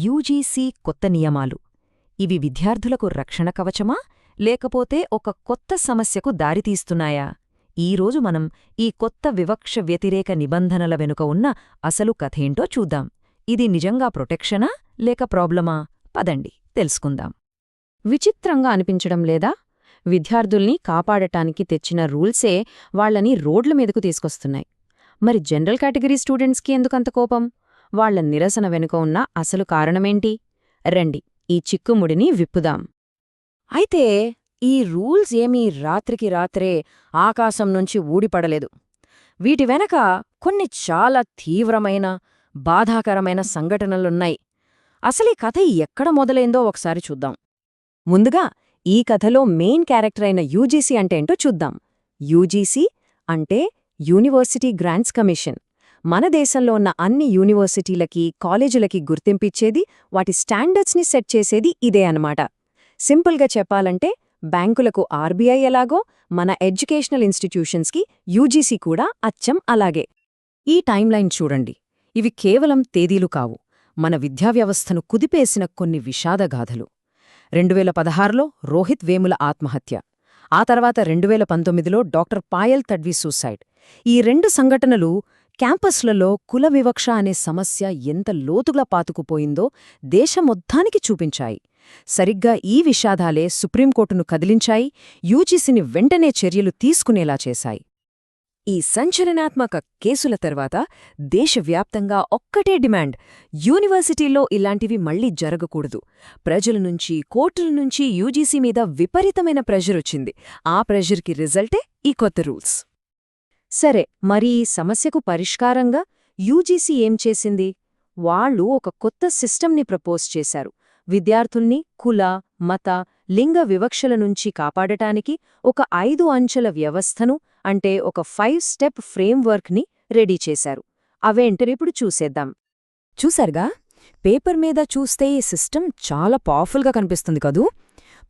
UGC కొత్త నియమాలు. ఇవి విద్యార్థులకు రక్షణ కవచమా లేకపోతే ఒక కొత్త సమస్యకు దారితీస్తున్నాయా? ఈరోజు మనం ఈ కొత్త వివక్ష వ్యతిరేక నిబంధనల వెనుక ఉన్న అసలు కథేంటో చూద్దాం. ఇది నిజంగా ప్రొటెక్షనా లేక ప్రాబ్లమా? పదండి తెలుసుకుందాం. విచిత్రంగా అనిపించడం లేదా? విద్యార్థుల్ని కాపాడటానికి తెచ్చిన రూల్సే వాళ్లని రోడ్ల మీదకు తీసుకొస్తున్నాయి. మరి జనరల్ కేటగిరీ స్టూడెంట్స్కి ఎందుకంత కోపం? వాళ్ల నిరసన వెనుక ఉన్న అసలు కారణమేంటి? రండి ఈ చిక్కుముడిని విప్పుదాం. అయితే ఈ రూల్స్ ఏమీ రాత్రికి రాత్రే ఆకాశం నుంచి ఊడిపడలేదు. వీటి వెనక కొన్ని చాలా తీవ్రమైన, బాధాకరమైన సంఘటనలున్నాయి. అసలీ కథ ఎక్కడ మొదలైందో ఒకసారి చూద్దాం. ముందుగా ఈ కథలో మెయిన్ క్యారెక్టర్ అయిన యూజీసీ అంటే ఏంటో చూద్దాం. యూజీసీ అంటే యూనివర్సిటీ గ్రాంట్స్ కమిషన్. మన దేశంలో ఉన్న అన్ని యూనివర్సిటీలకి, కాలేజీలకి గుర్తింపిచ్చేది, వాటి స్టాండర్డ్స్ని సెట్ చేసేది ఇదే అన్నమాట. సింపుల్గా చెప్పాలంటే బ్యాంకులకు ఆర్బీఐ ఎలాగో మన ఎడ్యుకేషనల్ ఇన్స్టిట్యూషన్స్కి యూజీసీ కూడా అచ్చం అలాగే. ఈ టైంలైన్ చూడండి. ఇవి కేవలం తేదీలు కావు, మన విద్యావ్యవస్థను కుదిపేసిన కొన్ని విషాదగాథలు. 2016లో రోహిత్ వేముల ఆత్మహత్య, ఆ తర్వాత 2019లో డాక్టర్ పాయల్ తడ్వి సూసైడ్. ఈ రెండు సంఘటనలు క్యాంపస్లలో కుల వివక్ష అనే సమస్య ఎంత లోతుగా పాతుకుపోయిందో దేశం మొత్తానికి చూపించాయి. సరిగ్గా ఈ విషాదాలే సుప్రీంకోర్టును కదిలించాయి, యూజీసీని వెంటనే చర్యలు తీసుకునేలా చేశాయి. ఈ సంచలనాత్మక కేసుల తర్వాత దేశవ్యాప్తంగా ఒక్కటే డిమాండ్: యూనివర్సిటీల్లో ఇలాంటివి మళ్లీ జరగకూడదు. ప్రజల నుంచి, కోర్టుల నుంచి యూజీసీ మీద విపరీతమైన ప్రెషర్ వచ్చింది. ఆ ప్రెషర్కి రిజల్టే ఈ కొత్త రూల్స్. సరే, మరి ఈ సమస్యకు పరిష్కారంగా యూజీసీ ఏం చేసింది? వాళ్ళు ఒక కొత్త సిస్టమ్ని ప్రపోజ్ చేశారు. విద్యార్థుల్ని కుల, మత, లింగ వివక్షల నుంచి కాపాడటానికి ఒక 5 అంచెల వ్యవస్థను, అంటే ఒక 5 స్టెప్ ఫ్రేమ్వర్క్ని రెడీ చేశారు. అవేంటరిప్పుడు చూసేద్దాం. చూశారుగా, పేపర్ మీద చూస్తే ఈ సిస్టమ్ చాలా పవర్ఫుల్గా కనిపిస్తుంది కదూ.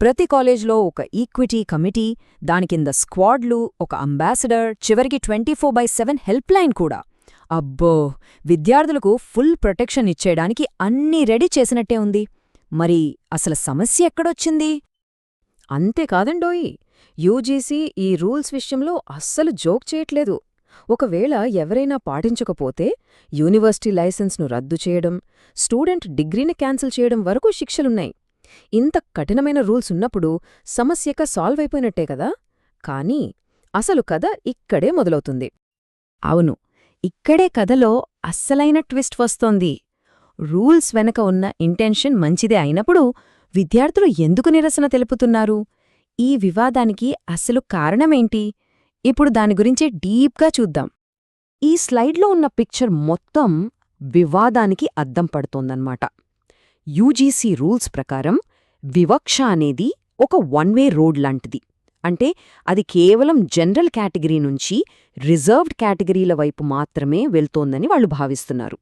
ప్రతి కాలేజ్లో ఒక ఈక్విటీ కమిటీ, దానికింద స్క్వాడ్లు, ఒక అంబాసిడర్, చివరికి 24/7 హెల్ప్ లైన్ కూడా. అబ్బో, విద్యార్థులకు ఫుల్ ప్రొటెక్షన్ ఇచ్చేయడానికి అన్నీ రెడీ చేసినట్టే ఉంది. మరి అసలు సమస్య ఎక్కడొచ్చింది? అంతేకాదండోయ్, యూజీసీ ఈ రూల్స్ విషయంలో అస్సలు జోక్ చేయట్లేదు. ఒకవేళ ఎవరైనా పాటించకపోతే యూనివర్సిటీ లైసెన్స్ను రద్దు చేయడం, స్టూడెంట్ డిగ్రీని క్యాన్సిల్ చేయడం వరకు శిక్షలున్నాయి. ఇంత కఠినమైన రూల్స్ ఉన్నప్పుడు సమస్యక సాల్వ్ అయిపోయినట్టే కదా. కానీ అసలు కథ ఇక్కడే మొదలవుతుంది. అవును, ఇక్కడే కథలో అస్సలైన ట్విస్ట్ వస్తోంది. రూల్స్ వెనక ఉన్న ఇంటెన్షన్ మంచిదే అయినప్పుడు విద్యార్థులు ఎందుకు నిరసన తెలుపుతున్నారు? ఈ వివాదానికి అసలు కారణమేంటి? ఇప్పుడు దాని గురించి డీప్గా చూద్దాం. ఈ స్లైడ్లో ఉన్న పిక్చర్ మొత్తం వివాదానికి అద్దం పడుతోందన్నమాట. యూజీసీ రూల్స్ ప్రకారం వివక్ష అనేది ఒక వన్ వే రోడ్ లాంటిది. అంటే అది కేవలం జనరల్ కేటగిరీ నుంచి రిజర్వ్డ్ కేటగిరీల వైపు మాత్రమే వెళ్తోందని వాళ్ళు భావిస్తున్నారు.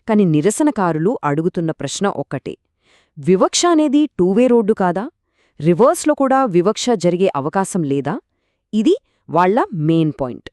కాని నిరసనకారులు అడుగుతున్న ప్రశ్న ఒక్కటే: వివక్ష అనేది 2 వే రోడ్డు కాదా? రివర్స్లో కూడా వివక్ష జరిగే అవకాశం లేదా? ఇది వాళ్ల మెయిన్ పాయింట్.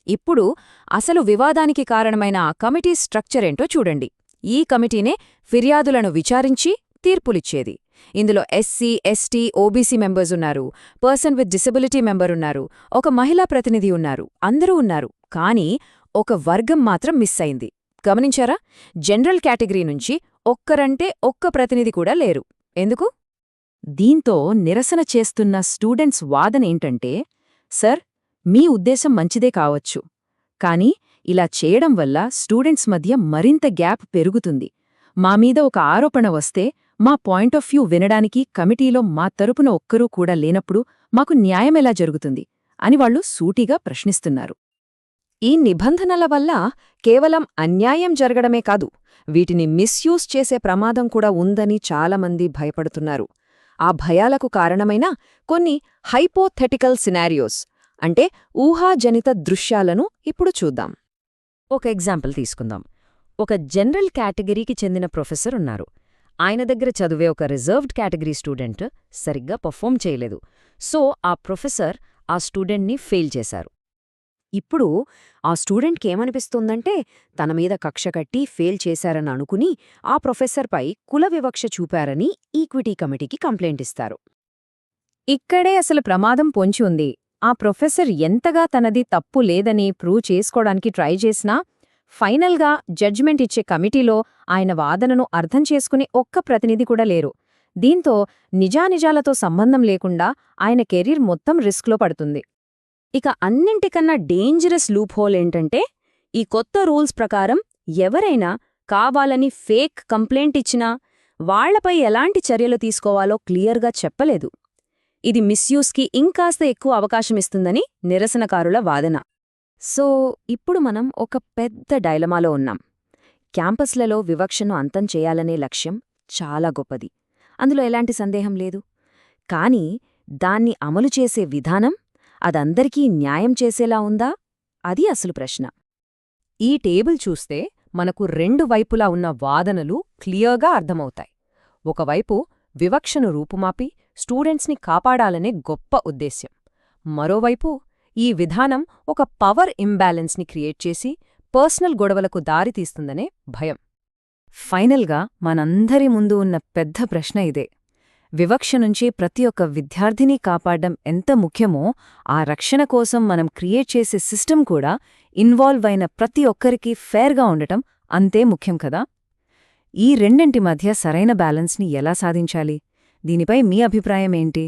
ఇప్పుడు అసలు వివాదానికి కారణమైన ఆ కమిటీ స్ట్రక్చర్ ఏంటో చూడండి. ఈ కమిటీనే ఫిర్యాదులను విచారించి తీర్పులిచ్చేది. ఇందులో ఎస్సీ, ఎస్టీ, ఓబీసీ మెంబర్స్ ఉన్నారు, పర్సన్ విత్ డిసెబిలిటీ మెంబర్ ఉన్నారు, ఒక మహిళా ప్రతినిధి ఉన్నారు, అందరూ ఉన్నారు. కానీ ఒక వర్గం మాత్రం మిస్ అయింది. గమనించారా? జనరల్ కేటగిరీ నుంచి ఒక్కరంటే ఒక్క ప్రతినిధి కూడా లేరు. ఎందుకు? దీంతో నిరసన చేస్తున్న స్టూడెంట్స్ వాదనేంటంటే, సర్, మీ ఉద్దేశం మంచిదే కావచ్చు, కానీ ఇలా చేయడం వల్ల స్టూడెంట్స్ మధ్య మరింత గ్యాప్ పెరుగుతుంది. మామీద ఒక ఆరోపణ వస్తే మా పాయింట్ ఆఫ్ వ్యూ వినడానికి కమిటీలో మా తరపున ఒక్కరూ కూడా లేనప్పుడు మాకు న్యాయమెలా జరుగుతుంది అని వాళ్లు సూటిగా ప్రశ్నిస్తున్నారు. ఈ నిబంధనల వల్ల కేవలం అన్యాయం జరగడమే కాదు, వీటిని మిస్యూజ్ చేసే ప్రమాదం కూడా ఉందని చాలామంది భయపడుతున్నారు. ఆ భయాలకు కారణమైన కొన్ని హైపోథెటికల్ సినారియోస్, అంటే ఊహాజనిత దృశ్యాలను ఇప్పుడు చూద్దాం. ఒక ఎగ్జాంపుల్ తీసుకుందాం. ఒక జనరల్ కేటగిరీకి చెందిన ప్రొఫెసర్ ఉన్నారు. ఆయన దగ్గర చదివే ఒక రిజర్వ్డ్ కేటగిరీ స్టూడెంట్ సరిగ్గా పర్ఫామ్ చేయలేదు. సో ఆ ప్రొఫెసర్ ఆ స్టూడెంట్ని ఫెయిల్ చేశారు. ఇప్పుడు ఆ స్టూడెంట్కేమనిపిస్తుందంటే తన మీద కక్ష కట్టి ఫెయిల్ చేశారని అనుకుని ఆ ప్రొఫెసర్పై కుల వివక్ష చూపారని ఈక్విటీ కమిటీకి కంప్లైంట్ ఇస్తారు. ఇక్కడే అసలు ప్రమాదం పొంచి ఉంది. ఆ ప్రొఫెసర్ ఎంతగా తనది తప్పు లేదని ప్రూవ్ చేసుకోవడానికి ట్రై చేసినా ఫైనల్గా జడ్జిమెంట్ ఇచ్చే కమిటీలో ఆయన వాదనను అర్థం చేసుకునే ఒక్క ప్రతినిధి కూడా లేరు. దీంతో నిజానిజాలతో సంబంధం లేకుండా ఆయన కెరీర్ మొత్తం రిస్క్లో పడుతుంది. ఇక అన్నింటికన్నా డేంజరస్ లూప్ హోల్ ఏంటంటే ఈ కొత్త రూల్స్ ప్రకారం ఎవరైనా కావాలని ఫేక్ కంప్లైంట్ ఇచ్చినా వాళ్లపై ఎలాంటి చర్యలు తీసుకోవాలో క్లియర్గా చెప్పలేదు. ఇది మిస్యూస్కి ఇంకాస్త ఎక్కువ అవకాశమిస్తుందని నిరసనకారుల వాదన. సో ఇప్పుడు మనం ఒక పెద్ద డైలమాలో ఉన్నాం. క్యాంపస్లలో వివక్షను అంతం చేయాలనే లక్ష్యం చాలా గొప్పది, అందులో ఎలాంటి సందేహం లేదు. కానీ దాన్ని అమలు చేసే విధానం అదందరికీ న్యాయం చేసేలా ఉందా? అది అసలు ప్రశ్న. ఈ టేబుల్ చూస్తే మనకు రెండు వైపులా ఉన్న వాదనలు క్లియర్గా అర్థమవుతాయి. ఒకవైపు వివక్షను రూపుమాపి స్టూడెంట్స్ని కాపాడాలనే గొప్ప ఉద్దేశ్యం. మరోవైపు ఈ విధానం ఒక పవర్ ఇంబ్యాలెన్స్ని క్రియేట్ చేసి పర్సనల్ గొడవలకు దారితీస్తుందనే భయం. ఫైనల్గా మనందరి ముందు ఉన్న పెద్ద ప్రశ్న ఇదే. వివక్ష నుంచి ప్రతి ఒక్క విద్యార్థిని కాపాడడం ఎంత ముఖ్యమో ఆ రక్షణ కోసం మనం క్రియేట్ చేసే సిస్టమ్ కూడా ఇన్వాల్వ్ అయిన ప్రతి ఒక్కరికీ ఫేర్గా ఉండటం అంతే ముఖ్యం కదా. ఈ రెండింటి మధ్య సరైన బ్యాలెన్స్ని ఎలా సాధించాలి? దీనిపై మీ అభిప్రాయం ఏంటి?